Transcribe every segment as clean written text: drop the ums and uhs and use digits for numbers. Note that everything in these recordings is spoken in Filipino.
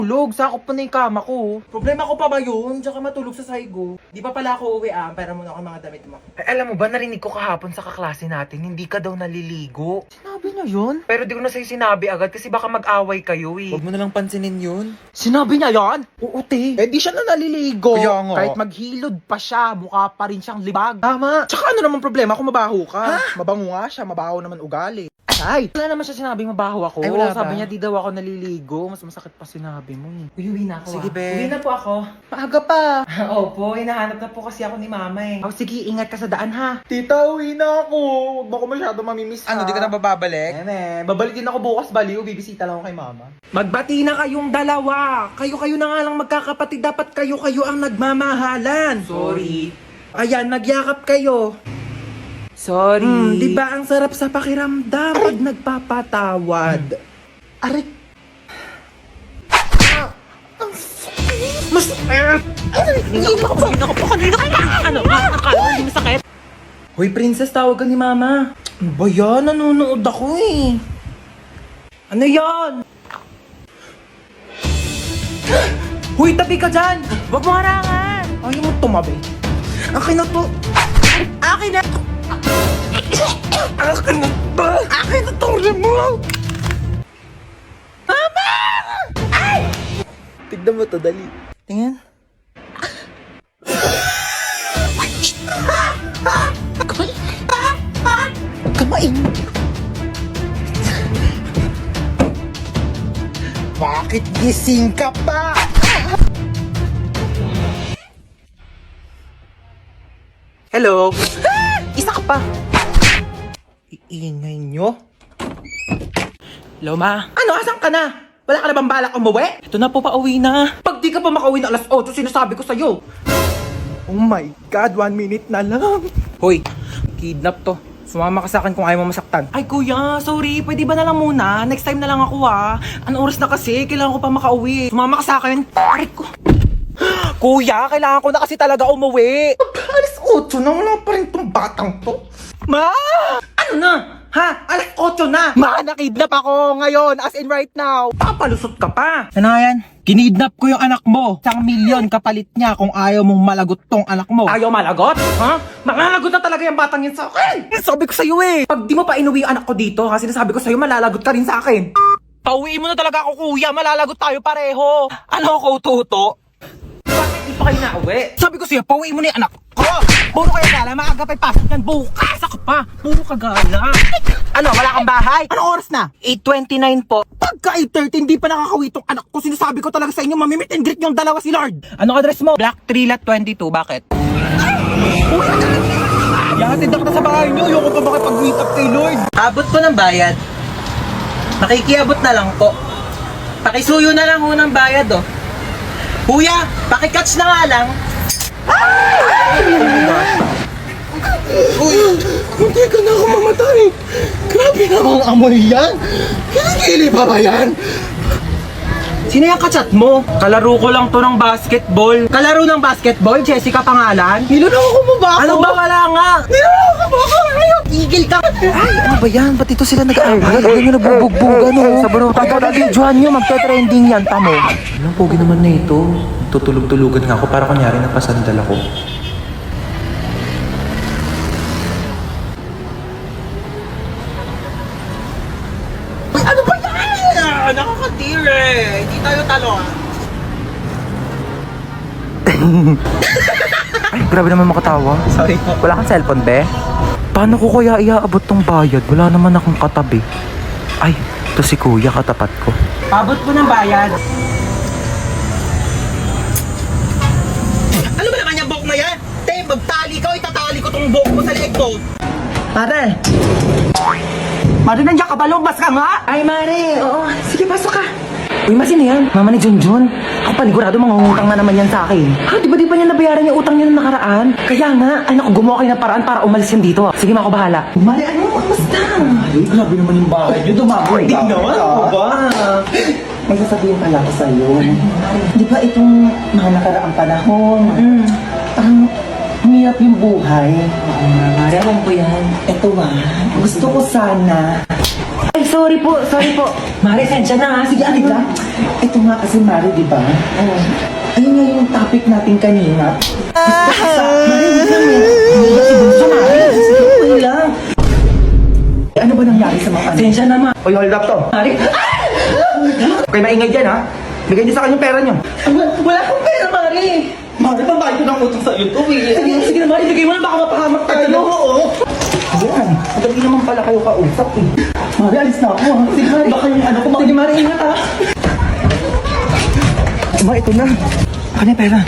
Tulog, sakop pa na yung kama ko. Problema ko pa ba yun? Diyan ka matulog sa saigo. Di pa pala ako uwi Pera muna ako mga damit mo. Alam mo ba, narinig ko kahapon sa kaklase natin, hindi ka daw naliligo. Sinabi niya yun? Pero di ko na sa'yo sinabi agad kasi baka mag-away kayo eh. Huwag mo na lang pansinin yun. Sinabi niya yan? Oo, te. Eh di siya na naliligo. Kaya nga. Kahit maghilod pa siya, mukha pa rin siyang libag. Tama. Tsaka ano naman problema kung mabaho ka? Ha? Mabango nga siya, mabaho naman ugali. Ay! Wala naman siya sinabing mabaho ako. Ay, wala ba? Sabi niya di daw ako naliligo. Mas masakit pa sinabi mo eh. Uwi na ako. Sige, be. Uwi na po ako. Maaga pa. Opo, hinahanap na po kasi ako ni mama eh. Oh, sige, ingat ka sa daan ha. Tita, uwi na ako. Huwag mo ako masyado mamimiss Ano, di ka na bababalik? Babalik din ako bukas baliw. Bibisita lang ako kay mama. Magbati na kayong dalawa. Kayo-kayo na nga lang magkakapatid. Dapat kayo-kayo ang nagmamahalan. Sorry. Ayan, nagyakap kayo. Sorry. Di ba ang sarap sa pakiramdam pag nagpapatawad? Aray! Mas... Hindi ako po kanina. Ano? Akala mo hindi masakit? Hoy, princess, tawag ka ni mama. Ano ba yan? Nanonood ako eh. Ano yan? Hoy, tabi ka dyan! Huwag mo harangan! Ayaw mo tumabi. Akin na to. Akin na to. Akin na to. Akin na to. Remote. Mama! Ay! Tignan mo to, dali. Tingnan. Kamain. Bakit gising ka pa? Hello? Isa ka pa! Iingay nyo? Hello, ma. Ano? Asan ka na? Wala ka na bang balak umuwi? Ito na po, pauwi na. Pag di ka pa makauwi na alas 8, sinasabi ko sa'yo. Oh my God, 1 minute na lang. Hoy, kidnap to. Sumama ka sa akin kung ayaw mo masaktan. Ay, kuya, sorry. Pwede ba na lang muna? Next time na lang ako, ha? Anong oras na kasi? Kailangan ko pa makauwi. Sumama ka sa akin. Aray ko. Kuya, kailangan ko na kasi talaga umuwi. Alas 8 na, wala pa rin tong batang to. Ma! Ano na? Ha? Alas 8 na! Ma, nakidnap ako ngayon, as in right now. Papalusot ka pa. Ano yan? Kinidnap ko yung anak mo. 1,000,000 kapalit niya kung ayaw mong malagot tong anak mo. Ayaw malagot? Ha? Malalagot na talaga yung batang yun sa akin. Sabi ko sa'yo eh. Pag di mo pa inuwi yung anak ko dito, ha? Sinasabi ko sa'yo, malalagot ka rin sa akin. Pauwiin mo na talaga ako, kuya. Malalagot tayo pareho. Ano ako, tuto? Bakit di pa kayo nauwi? Sabi ko sa'yo, pauwiin mo na yung anak ko. Puro kayo gala, maaga pa'y pasok yan. Bukas ako pa. Puro ka gala. Ano, wala kang bahay? Anong oras na? 8:29 po. Pagka 8:30, hindi pa nakakawi tong anak ko. Sinasabi ko talaga sa inyo, mamimit and greet yung dalawa si Lord. Anong address mo? Black 3 Lot 22, bakit? Yahatid ako na sa bahay niyo. Ayoko pa makipag-meet up kay Lord. Abot po ng bayad. Makikiabot na lang po. Pakisuyo na lang ho ng bayad, oh. Kuya, pakikatch na nga lang. Uy, hindi ka na ako mamatay. Grabe namang amoy yan. Kilikili pa ba yan? Sino yung kachat mo? Kalaro ko lang to ng basketball. Kalaro ng basketball, Jessica pangalan? Niloloko mo ba ako? Ano ba wala nga? Niloloko mo ako ngayon. Tigil ka! Ay, ano ba yan? Ba't ito sila nag-aaral? Ganyan na nagbubugbugan, oh. Sa baro, pagka-videohan nyo, magte-trending yan, tamo. Anong pogi naman na ito? Tutulog-tulugan nga ako para kunyari napasandal ako. Uy, ano ba yan? Nakakatire. Hindi tayo talo, ah. Ay, grabe naman makatawa. Sorry. Wala kang cellphone, be? Paano ko kaya iaabot tong bayad? Wala naman akong katabi. Ay, ito si kuya, katapat ko. Abot po ng bayad. Ano ba naman yung buhok na yan? Te, magtali ka o itatali ko tong buhok mo sa leeg mo. Mare! Mare, nandiyan ka ba? Lumabas ka nga! Ay, Mare. Oo, sige, pasok ka. Uy, masino yan? Mama ni Junjun. Ako panigurado, mangungutang na naman yan sa akin. Ha, di ba niya nabayaran yung utang niya nung nakaraan? Kaya nga, ay naku, gumawa kayo ng paraan para umalis yan dito. Sige, ako bahala. Mare, ano? Kamusta? Ay, grabe naman yung bahay niyo. Dumagoy ka. Naman, ano ba? May sasabihin pala ako sa'yo. Di ba itong mga nakaraang panahon, parang humihirap yung buhay. Oo nga, Mare, alam ko yan. Ito gusto ko sana. Ay, sorry po. Mare, sensya na ha. Sige, alig lang. Ito nga kasi, Mari, di ba? Ayun nga yung topic natin kanina. Mari, wait lang eh. Hindi ba si Bunso, Mari? Sige, wait lang. Ano ba nangyari sa mga ano? Sensya naman. Uy, hold up to. Mari, Okay, maingay dyan ha. Bigay niyo sa kanya yung pera niyo. wala akong pera, Mari. Mari, pambayad ko ng utang sa'yo to eh. Sige na, Mari, bigay mo na, baka mapahamak tayo. Oo. Ayan, madali naman pala kayo kausap eh. Mari, alis na ako ha. Sige, Mari. Baka yung ano ko. Sige, Mari, ingat ha. Ma, ito na. Ano yung pera?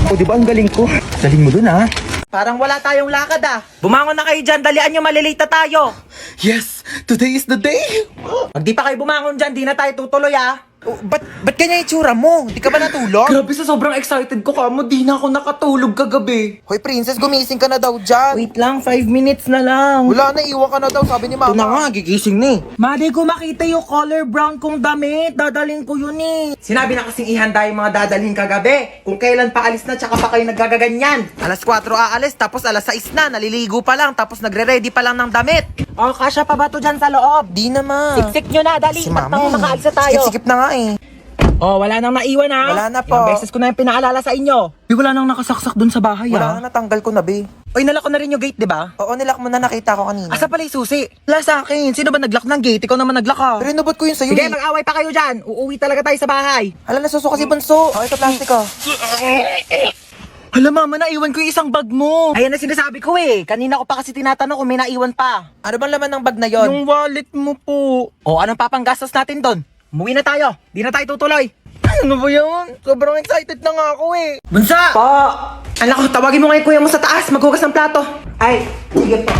O, di ba ang galing ko? Galing mo dun ha. Parang wala tayong lakad ah. Bumangon na kayo dyan, dalian nyo, malilate na tayo. Yes! Today is the day! Pag di pa kayo bumangon dyan, di na tayo tutuloy ah. Ba't ganyan yung tsura mo? Di ka ba natulog? Grabe, sa sobrang excited ko kamo, di na ako nakatulog kagabi. Hoy, princess, gumising ka na daw dyan. Wait lang, 5 minutes na lang. Wala na, iwan ka na daw, sabi ni mama. Ito na nga, gigising ni. Madi ko makita yung color brown kong damit. Dadalhin ko yun eh. Sinabi na kasing ihanda yung mga dadalhin kagabi. Kung kailan pa alis na, tsaka pa kayo nagagaganyan. Alas 4 aalis, tapos alas 6 na, naliligo pa lang, tapos nagre-ready pa lang ng damit. O, kasya pa ba to dyan sa loob? Di naman. Siksik nyo na, dali. Si Ba't mama tayo eh. makaalis na tayo? Sikip-sikip na nga eh. Oh, wala nang naiwan ha. Wala na po. Ilang beses ko na yung pinaalala sa inyo. Wala nang nakasaksak dun sa bahay Wala na, natanggal ko na, be. Oy, nalak ko na rin yung gate, di ba? Oo, nilak mo na, nakita ko kanina. Asa pala yung susi? Wala sa akin. Sino ba naglock ng gate? Ikaw naman naglock ha. Pero inubot ko yun sa'yo Sige, eh. mag-away pa kayo dyan. Uuwi talaga tayo sa bahay. Hala, nasusuka si Bunso. Oh, ito plastic ko. Hala mama, naiwan ko yung isang bag mo. Ayan na sinasabi ko eh. Kanina ko pa kasi tinatanong kung may naiwan pa. Ano bang laman ng bag na yon? Yung wallet mo po. O, anong papanggastos natin doon? Umuwi na tayo. Di na tayo tutuloy. Ano ba yun? Sobrang excited na nga ako eh. Bunsa! Pa! Anak ko, tawagin mo nga yung kuya mo sa taas, maghugas ng plato. Ay, sige po.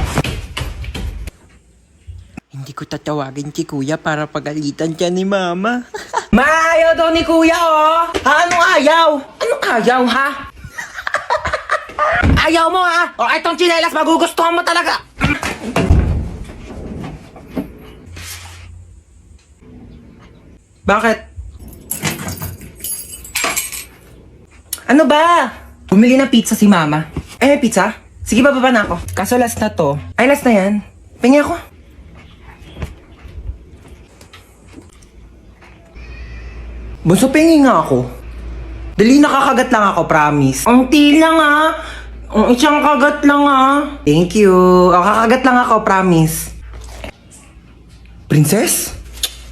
Hindi ko tatawagin si kuya para pagalitan siya ni mama. Maayaw daw ni kuya oh. Ha, anong ayaw? Anong ayaw, ha? Ayaw mo ha? O, itong tsinelas, magugustuhan mo talaga. Bakit? Ano ba? Bumili ng pizza si mama. Eh, may pizza? Sige, bababa na ako. Kaso last na to. Ay, last na yan. Pengi ako. Bunso, pengi nga ako. Dali, nakakagat lang ako, promise. Ang lang ha. Ang isang kagat lang ha. Thank you. O, kakagat lang ako, promise. Princess?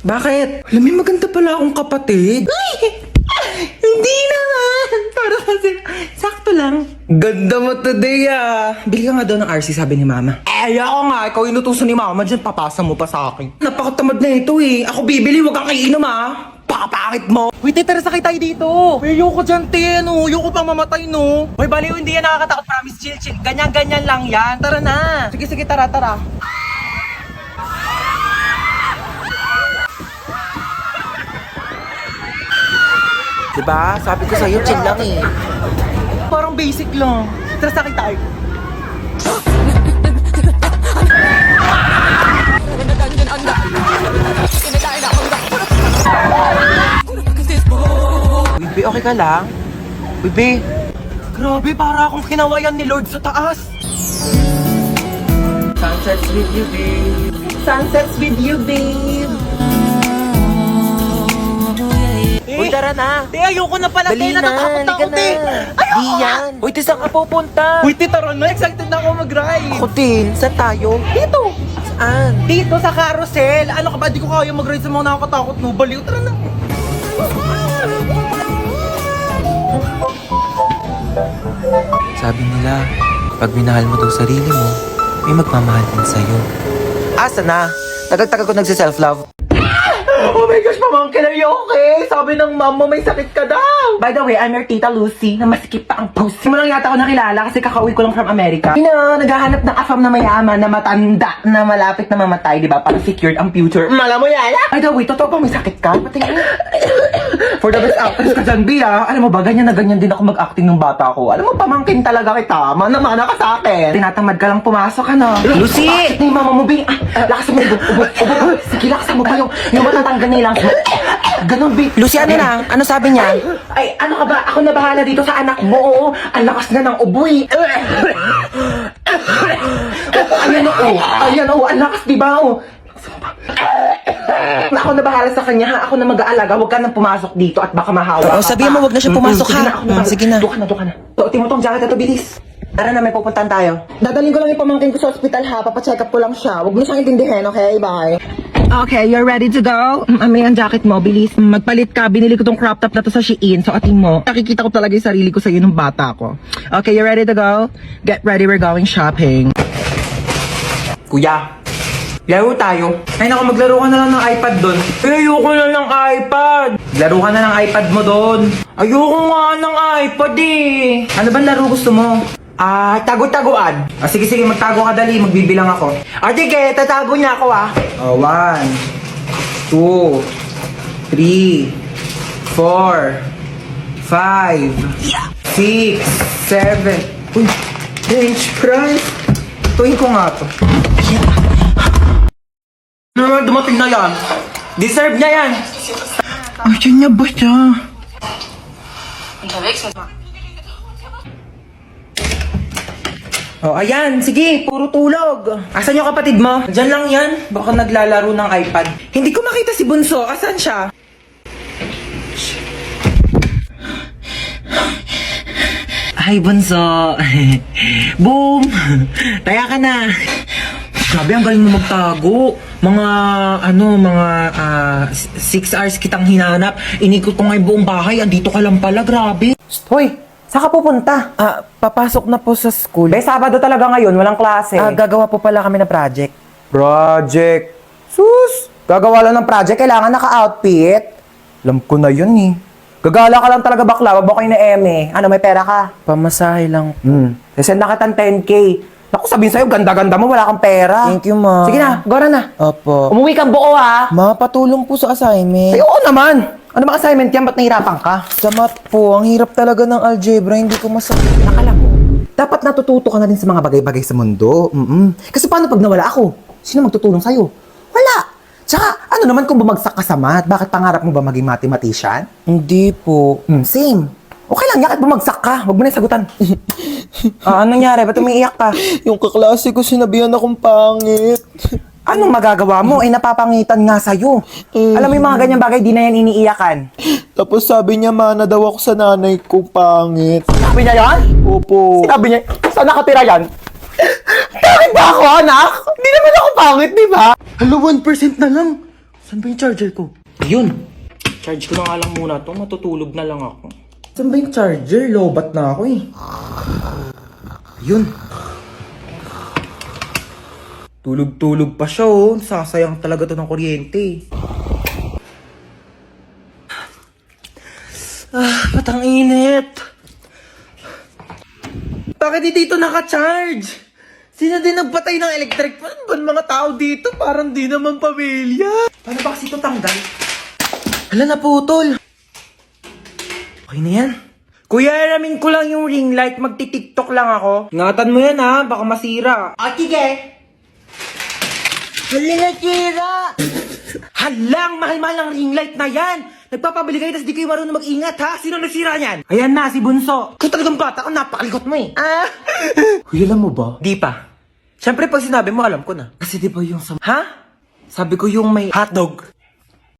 Bakit? Alam mo, maganda pala akong kapatid. Hindi naman. Para kasi, sakto lang. Ganda mo today, ah. Bili ka nga daw ng RC, sabi ni mama. Ayoko nga. Ikaw inutusan ni mama dyan, papasa mo pa sa akin. Napakatamad na ito eh. Ako bibili, wag kang iinom ah. Pakapakit mo. Uy, titira sakay tayo dito. Ayoko dyan, te. Ano? Ayoko pang mamatay, no? Uy, baliw, hindi yan nakakatakot. Promise, chill, chill. Ganyan-ganyan lang yan. Tara na. Sige, sige, tara, tara. Diba? Sabi ko sa'yo, chill lang eh. Parang basic lang. Tara sakay tayo. Bibi, okay ka lang? Bibi, Grabe, para akong kinawayan ni Lord sa taas. Sunsets with you, babe. Sunsets with you, babe. uy, tara na. Te, ayoko na pala. Dali Te, na, natatakot na ako, halika te. na. Ayoko Di na. yan. Uy, te, saan ka pupunta? Uy, te, tara na. Excited na ako mag-ride. Ako din, saan tayo? Dito. Saan? Dito sa carousel. Ano ka ba? Di ko kaya mag-ride sa mga nakakatakot, no? Baliw, tara na. Sabi nila, pag minahal mo daw sarili mo, may magmamahal din sa'yo. Asa na? Tagal-tagal ko nagsi-self-love. Oh my gosh, pamangkin, are you okay? Sabi ng mom mo may sakit ka daw. By the way, I'm your tita Lucy, na masikip pa ang pussy. Mo lang yata ako nakilala kasi kakauwi ko lang from America. Naghahanap ng afam na mayaman, na matanda, na malapit na mamatay, di ba? Para secured ang future. Mala mo yan? By the way, totoo ba may sakit ka? Patingin. For the best actress ka dyan, Bia. Alam mo ba, ganyan na ganyan din ako mag-acting nung bata ko. Alam mo, pamangkin talaga kita. Mana-mana ka sa akin. Tinatamad ka lang pumasok, ano? Lucy! Bakit na yung mama mo, Bing? Lakas mo, ubo. Sige, lakas mo pa yung matatanggal na ilang. Ganon, Bing. Lucy, ano na? Ano sabi niya? Ay, ano ka ba? Ako na bahala dito sa anak mo. Oo, ang lakas na ng uboy. Ayan, ang lakas, di ba? Ako na bahala sa kanya ha. Ako na mag-aalaga. Huwag ka nang pumasok dito at baka mahawa Oo, ka sabihin pa. mo, huwag na siya pumasok, Sige ha? na, ako na bahala. Sige na. Doon ka na. Suotin mo tong jacket na to, bilis. Tara na, may pupuntahan tayo. Dadaling ko lang yung pamangkin ko sa ospital ha. Papacheck up ko lang siya. Huwag mo siyang intindihin, okay? Bye. Okay, you're ready to go? May ang jacket mo, bilis. Magpalit ka. Binili ko tong crop top na to sa Shein. So, atin mo. Nakikita ko talaga yung sarili ko sa nung bata ko. Okay, you ready to go? Get ready, we're going shopping. Kuya, laro tayo. Ay naku, maglaro ka na lang ng iPad doon. Ayoko na ng iPad. Laro ka na ng iPad mo doon. Ayoko nga ng iPad eh. Ano ba laro gusto mo? Tago-taguan. Sige, magtago ka dali. Magbibilang ako. Sige, tatago niya ako 1, 2, 3, 4, 5, 6, 7. Uy, French fries. Tuwin ko nga to. Ano naman dumating na yan? Deserve niya yan. Ayan niya ba siya? Oh, ayan. Sige, puro tulog. Asan yung kapatid mo? Diyan lang yan. Baka naglalaro ng iPad. Hindi ko makita si Bunso. Asan siya? Ay, bunso. Boom! Taya ka na. Grabe, ang galing mo magtago. Mga 6 hours kitang hinanap. Inikot ko nga yung buong bahay. Andito ka lang pala, grabe. Hoy, saan ka pupunta? Papasok na po sa school. Be, Sabado talaga ngayon. Walang klase. Gagawa po pala kami ng project. Project. Sus! Gagawa lang ng project. Kailangan naka-outfit. Alam ko na yun eh. Gagala ka lang talaga bakla. Wag mo kayo na eme. Ano, may pera ka? Pamasahe lang. Send na kitang 10K. Naku, sabihin sa'yo, ganda-ganda mo, wala kang pera. Thank you, ma. Sige na, gora na. Opo. Umuwi kang buo, ha? Ma, patulong po sa assignment. Ay, oo naman. Ano bang assignment yan? Ba't nahirapan ka? Sa math po, ang hirap talaga ng algebra, hindi ko masagot. Nakala mo, dapat natututo ka na din sa mga bagay-bagay sa mundo. Kasi paano pag nawala ako? Sino magtutulong sa'yo? Wala. Tsaka, ano naman kung bumagsak ka sa math? Bakit pangarap mo ba maging mathematician? Hindi po. Same. Okay lang yan, kahit bumagsak ka. Huwag mo na yung sagutan. Anong nangyari? Ba't umiiyak ka? Yung kaklase ko sinabihan akong pangit. Anong magagawa mo? Eh, napapangitan nga sa'yo. Alam mo yung mga ganyang bagay, di na yan iniiyakan. Tapos sabi niya, mana daw ako sa nanay ko pangit. Sabi niya yan? Opo. Sinabi niya, saan nakatira yan? Bakit ba ako, anak? Hindi naman ako pangit, di ba? Hala, 1% na lang. Saan ba yung charger ko? Yun. Charge ko na nga lang muna to. Matutulog na lang ako. Saan ba yung charger? Lobat na ako eh. Yun. Tulog-tulog pa siya oh. Sasayang talaga to ng kuryente. Ba't ang init? Bakit di dito naka-charge? Sino din nagpatay ng electric fan? Ba't mga tao dito? Parang di naman pamilya. Paano ba kasi ito tanggal? Hala, naputol. Okay na yan. Kuya, alamin ko lang yung ring light. Magti-tiktok lang ako. Ingatan mo yan ha, baka masira. Sige. Hala, nasira. Halang, mahal-mahal ang ring light na yan. Nagpapabili kayo, tas di kayo marunong mag-ingat ha. Sino nasira yan? Ayan na, si Bunso. Kung talagang bata ko, napakalikot mo eh. Kuya, alam mo ba? Di pa. Siyempre, pag sinabi mo, alam ko na. Kasi di ba yung sa... Ha? Sabi ko yung may hotdog.